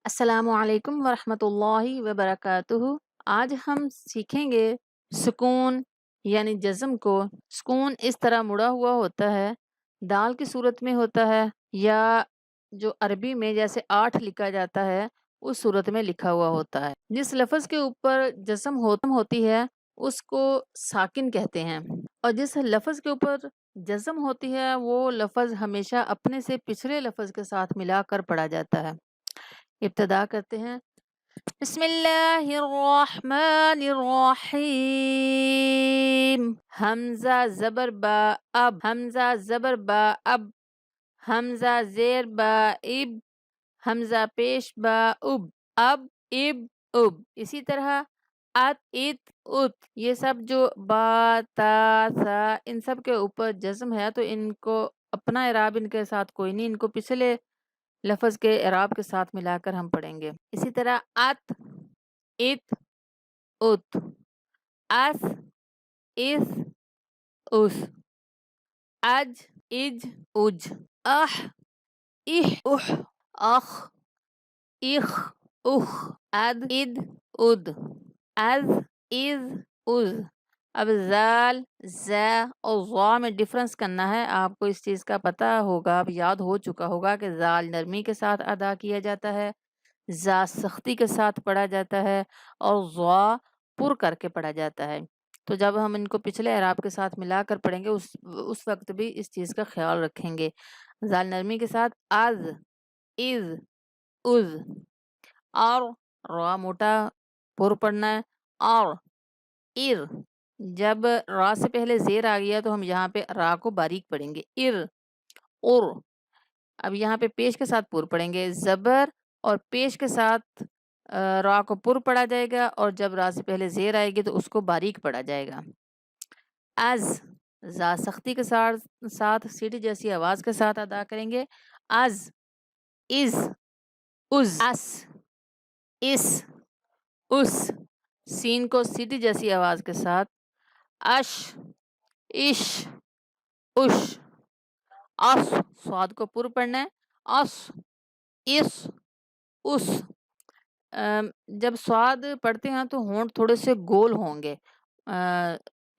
السلام علیکم ورحمۃ اللہ وبرکاتہ۔ آج ہم سیکھیں گے سکون یعنی جزم کو۔ سکون اس طرح مڑا ہوا ہوتا ہے، دال کی صورت میں ہوتا ہے، یا جو عربی میں جیسے 8 لکھا جاتا ہے اس صورت میں لکھا ہوا ہوتا ہے۔ جس لفظ کے اوپر جزم ہوتی ہے اس کو ساکن کہتے ہیں، اور جس لفظ کے اوپر جزم ہوتی ہے وہ لفظ ہمیشہ اپنے سے پچھلے لفظ کے ساتھ ملا کر پڑھا جاتا ہے۔ ابتدا کرتے ہیں، بسم اللہ الرحمن الرحیم۔ حمزہ زبر با اب، حمزہ زبر با اب، حمزہ زیر با اب، حمزہ پیش با اب، اب اب اب۔ اسی طرح ات ات ات، یہ سب جو با تا سا ان سب کے اوپر جزم ہے تو ان کو اپنا اعراب ان کے ساتھ کوئی نہیں، ان کو پچھلے لفظ کے اعراب کے ساتھ ملا کر ہم پڑھیں گے۔ اسی طرح ات ات ات، اس اس اس، اج اج اج، اح اح اح، اخ اخ اخ، اد اد اد، از از از۔ اب زال زا اور ضا میں ڈفرنس کرنا ہے، آپ کو اس چیز کا پتہ ہوگا، اب یاد ہو چکا ہوگا کہ زال نرمی کے ساتھ ادا کیا جاتا ہے، زا سختی کے ساتھ پڑھا جاتا ہے، اور ضا پر کر کے پڑھا جاتا ہے۔ تو جب ہم ان کو پچھلے اعراب کے ساتھ ملا کر پڑھیں گے اس وقت بھی اس چیز کا خیال رکھیں گے۔ زال نرمی کے ساتھ از از از، اور را موٹا پر پڑھنا ہے، اور ار۔ جب را سے پہلے زیر آ گیا تو ہم یہاں پہ را کو باریک پڑھیں گے، ار اور۔ اب یہاں پہ پیش کے ساتھ پر پڑھیں گے، زبر اور پیش کے ساتھ را کو پر پڑھا جائے گا، اور جب را سے پہلے زیر آئے گی تو اس کو باریک پڑھا جائے گا۔ از، زا سختی کے ساتھ سیٹی جیسی آواز کے ساتھ ادا کریں گے، از از از، اس اس اس، سین کو سیٹی جیسی آواز کے ساتھ، اش اش اش، اس، سواد کو پر پڑھنا ہے، اس اس اس۔ جب سواد پڑھتے ہیں تو ہونٹ تھوڑے سے گول ہوں گے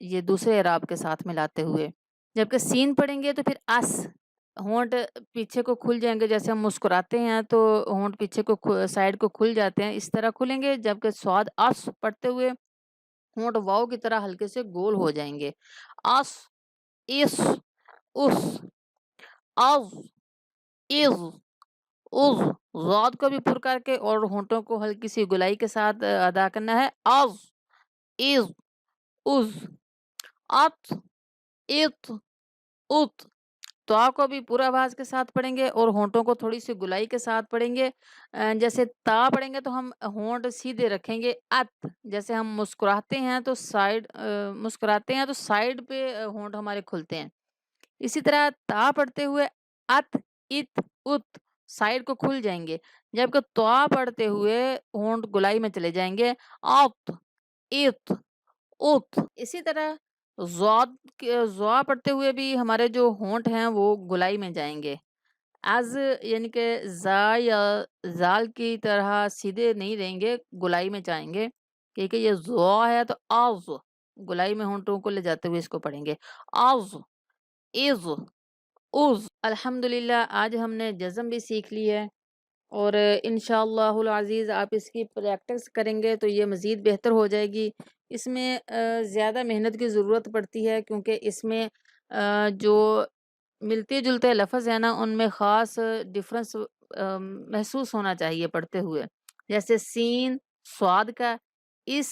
یہ دوسرے اعراب کے ساتھ ملاتے ہوئے، جبکہ سین پڑھیں گے تو پھر اس، ہونٹ پیچھے کو کھل جائیں گے، جیسے ہم مسکراتے ہیں تو ہونٹ پیچھے کو سائڈ کو کھل جاتے ہیں، اس طرح کھلیں گے، جبکہ سواد اس پڑھتے ہوئے ہونٹ واؤ کی طرح ہلکے سے گول ہو جائیں گے، اس اس اس، از از از، ضاد کو بھی پر کر کے اور ہونٹوں کو ہلکی سی گلائی کے ساتھ ادا کرنا ہے، از از از، ات ات ات۔ تو آپ کو بھی پورا آواز کے ساتھ پڑھیں گے اور ہونٹوں کو تھوڑی سی گلائی کے ساتھ پڑھیں گے۔ جیسے تا پڑھیں گے تو ہم ہونٹ سیدھے رکھیں گے، ات، جیسے ہم مسکراتے ہیں تو سائڈ پہ ہونٹ ہمارے کھلتے ہیں، اسی طرح تا پڑھتے ہوئے ات ات ات، سائڈ کو کھل جائیں گے، جبکہ توا پڑھتے ہوئے ہونٹ گلائی میں چلے جائیں گے، آت ات ات۔ اسی طرح زوا پڑھتے ہوئے بھی ہمارے جو ہونٹ ہیں وہ گلائی میں جائیں گے، از یعنی کہ زا یا زال کی طرح سیدھے نہیں رہیں گے، گلائی میں جائیں گے، کیونکہ یہ زوا ہے تو آز، گلائی میں ہونٹوں کو لے جاتے ہوئے اس کو پڑھیں گے، آز از از۔ الحمدللہ آج ہم نے جزم بھی سیکھ لی ہے، اور انشاءاللہ العزیز آپ اس کی پریکٹس کریں گے تو یہ مزید بہتر ہو جائے گی۔ اس میں زیادہ محنت کی ضرورت پڑتی ہے، کیونکہ اس میں جو ملتے جلتے لفظ ہیں نا ان میں خاص ڈفرنس محسوس ہونا چاہیے پڑھتے ہوئے، جیسے سین سواد کا، اس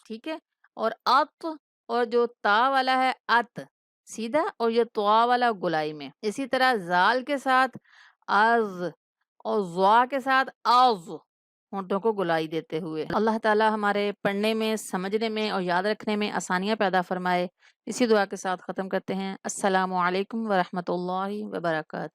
ٹھیک ہے، اور ات، اور جو تا والا ہے ات سیدھا، اور یہ توا والا گلائی میں، اسی طرح زال کے ساتھ از، اور زوا کے ساتھ آز، ہونٹوں کو گلائی دیتے ہوئے۔ اللہ تعالی ہمارے پڑھنے میں، سمجھنے میں اور یاد رکھنے میں آسانیاں پیدا فرمائے۔ اسی دعا کے ساتھ ختم کرتے ہیں۔ السلام علیکم ورحمۃ اللہ وبرکاتہ۔